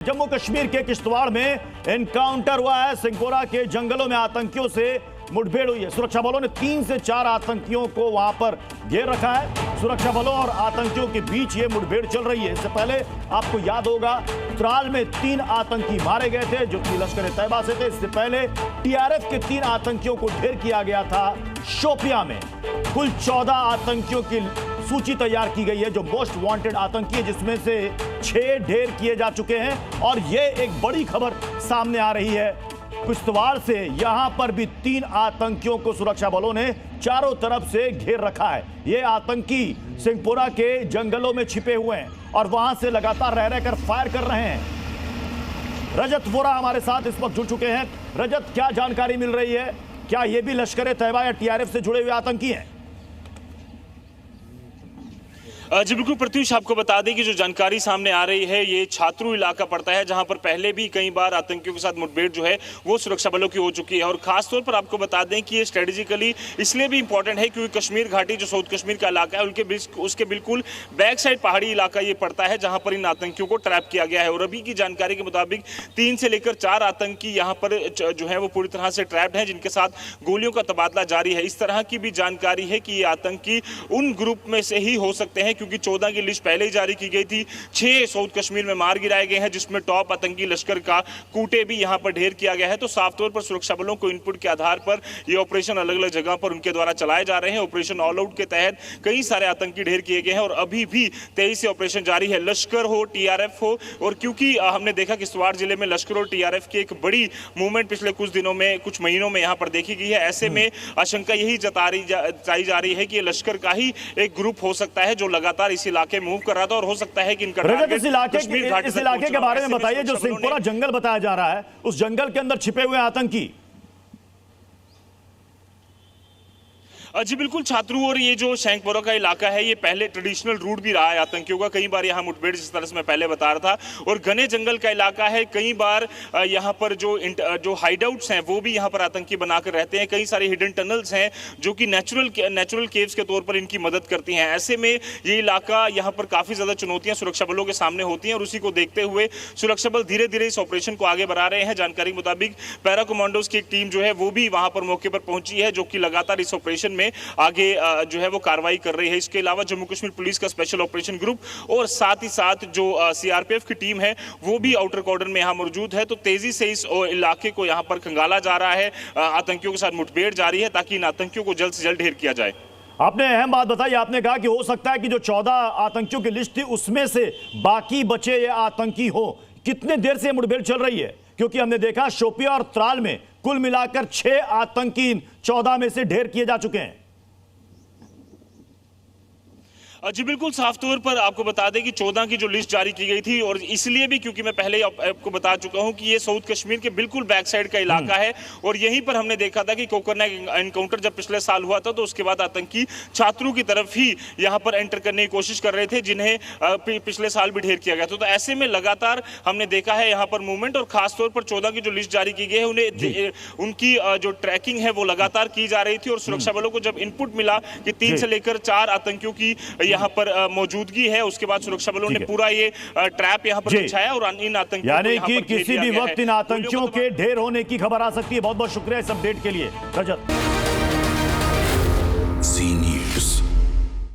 जम्मू कश्मीर के किश्तवाड़ में एनकाउंटर हुआ है। सिंहपोरा के जंगलों में आतंकियों से मुठभेड़ हुई है। सुरक्षा बलों ने 3 से 4 आतंकियों को वहां पर घेर रखा है। सुरक्षा बलों और आतंकियों के बीच ये मुठभेड़ चल रही है। इससे पहले आपको याद होगा त्राल में 3 आतंकी मारे गए थे जो कि लश्कर ए तैयबा से थे। इससे पहले टीआरएफ के 3 आतंकियों को ढेर किया गया था शोपियां में। कुल 14 आतंकियों की सूची तैयार की गई है जो मोस्ट वांटेड आतंकी है, जिसमें से 6 ढेर किए जा चुके हैं। और यह एक बड़ी खबर सामने आ रही है किश्तवाड़ से। यहां पर भी 3 आतंकियों को सुरक्षा बलों ने चारों तरफ से घेर रखा है। ये आतंकी सिंहपोरा के जंगलों में छिपे हुए हैं और वहां से लगातार रह रहकर फायर कर रहे हैं। रजत वोरा हमारे साथ इस वक्त जुड़ चुके हैं। रजत, क्या जानकारी मिल रही है? क्या ये भी लश्कर ए तैयबा या टीआरएफ से जुड़े हुए आतंकी हैं? जी बिल्कुल प्रत्युष, आपको बता दें कि जो जानकारी सामने आ रही है ये छात्रू इलाका पड़ता है, जहां पर पहले भी कई बार आतंकियों के साथ मुठभेड़ जो है वो सुरक्षा बलों की हो चुकी है। और खासतौर पर आपको बता दें कि ये स्ट्रेटेजिकली इसलिए भी इंपॉर्टेंट है क्योंकि कश्मीर घाटी जो साउथ कश्मीर का इलाका है उसके बिल्कुल बैक साइड पहाड़ी इलाका ये पड़ता है, जहां पर इन आतंकियों को ट्रैप किया गया है। और अभी की जानकारी के मुताबिक 3 से लेकर 4 आतंकी यहाँ पर जो है वो पूरी तरह से ट्रैप्ड हैं, जिनके साथ गोलियों का तबादला जारी है। इस तरह की भी जानकारी है कि ये आतंकी उन ग्रुप में से ही हो सकते हैं, क्योंकि 14 की लिस्ट पहले ही जारी की गई थी। 6 साउथ कश्मीर में मार गिराए गए हैं, जिसमें टॉप आतंकी लश्कर का कूटे भी यहां पर ढेर किया गया है। तो साफ तौर पर सुरक्षा बलों को इनपुट के आधार पर ये ऑपरेशन अलग अलग जगह पर उनके द्वारा चलाए जा रहे हैं। ऑपरेशन ऑल आउट के तहत कई सारे आतंकी ढेर किए गए हैं और अभी भी 23 से ऑपरेशन जारी है। लश्कर हो, टीआरएफ हो, और क्योंकि हमने देखा किश्तवाड़ जिले में लश्कर और टीआरएफ की एक बड़ी मूवमेंट पिछले कुछ दिनों में, कुछ महीनों में यहां पर देखी गई है। ऐसे में आशंका यही जताई जा रही है कि ये लश्कर का ही एक ग्रुप हो सकता है जो लगातार इस इलाके मूव कर रहा था, और हो सकता है कि इनका इस इलाके के बारे में बताइए जो सिंहपोरा जंगल बताया जा रहा है, उस जंगल के अंदर छिपे हुए आतंकी। जी बिल्कुल छात्रू, और ये जो शैंकपोरा का इलाका है ये पहले ट्रेडिशनल रूट भी रहा है आतंकियों का। कई बार यहाँ मुठभेड़, जिस तरह से मैं पहले बता रहा था, और घने जंगल का इलाका है। कई बार यहाँ पर जो हाइडआउट्स हैं वो भी यहाँ पर आतंकी बनाकर रहते हैं। कई सारे हिडन टनल्स हैं जो कि नेचुरल केव्स के तौर पर इनकी मदद करती हैं। ऐसे में ये इलाका, यहाँ पर काफ़ी ज़्यादा चुनौतियाँ सुरक्षा बलों के सामने होती हैं, और उसी को देखते हुए सुरक्षा बल धीरे धीरे इस ऑपरेशन को आगे बढ़ा रहे हैं। जानकारी के मुताबिक पैरा कमांडोज की एक टीम जो है वो भी वहाँ पर मौके पर पहुंची है, जो कि लगातार इस ऑपरेशन में आगे जो है वो कार्रवाई कर रही है। इसके अलावा जम्मू कश्मीर पुलिस का स्पेशल ऑपरेशन ग्रुप और साथ ही साथ जो सीआरपीएफ की टीम है वो भी आउटर कॉर्डन में यहाँ मौजूद है। तो तेजी से इस इलाके को यहाँ पर खंगाला जा रहा है। आतंकियों के साथ मुठभेड़ जारी है ताकि इन आतंकियों को जल्द से जल्द ढेर किया जाए। आपने अहम बात बताई, आपने कहा कि हो सकता है कि जो 14 आतंकियों की लिस्ट थी उसमें से बाकी बचे ये आतंकी हो। कितने देर से मुठभेड़ चल रही है? क्योंकि हमने देखा शोपियां और त्राल में कुल मिलाकर 6 आतंकी 14 में से ढेर किए जा चुके हैं। जी बिल्कुल, साफ तौर पर आपको बता दें कि 14 की जो लिस्ट जारी की गई थी, और इसलिए भी क्योंकि मैं पहले ही आपको बता चुका हूं कि ये साउथ कश्मीर के बिल्कुल बैक साइड का इलाका है, और यहीं पर हमने देखा था कि कोकरनाग एनकाउंटर जब पिछले साल हुआ था तो उसके बाद आतंकी छात्रों की तरफ ही यहां पर एंटर करने की कोशिश कर रहे थे, जिन्हें पिछले साल भी ढेर किया गया था। तो ऐसे में लगातार हमने देखा है यहाँ पर मूवमेंट, और खासतौर पर 14 की जो लिस्ट जारी की गई है उन्हें उनकी जो ट्रैकिंग है वो लगातार की जा रही थी। और सुरक्षा बलों को जब इनपुट मिला कि 3 से लेकर 4 आतंकियों की यहाँ पर मौजूदगी है, उसके बाद सुरक्षा बलों ने पूरा ये ट्रैप यहाँ पर बिछाया और इन आतंकियों यानी कि किसी भी वक्त इन आतंकियों के ढेर होने की खबर आ सकती है। बहुत बहुत शुक्रिया इस अपडेट के लिए रजत।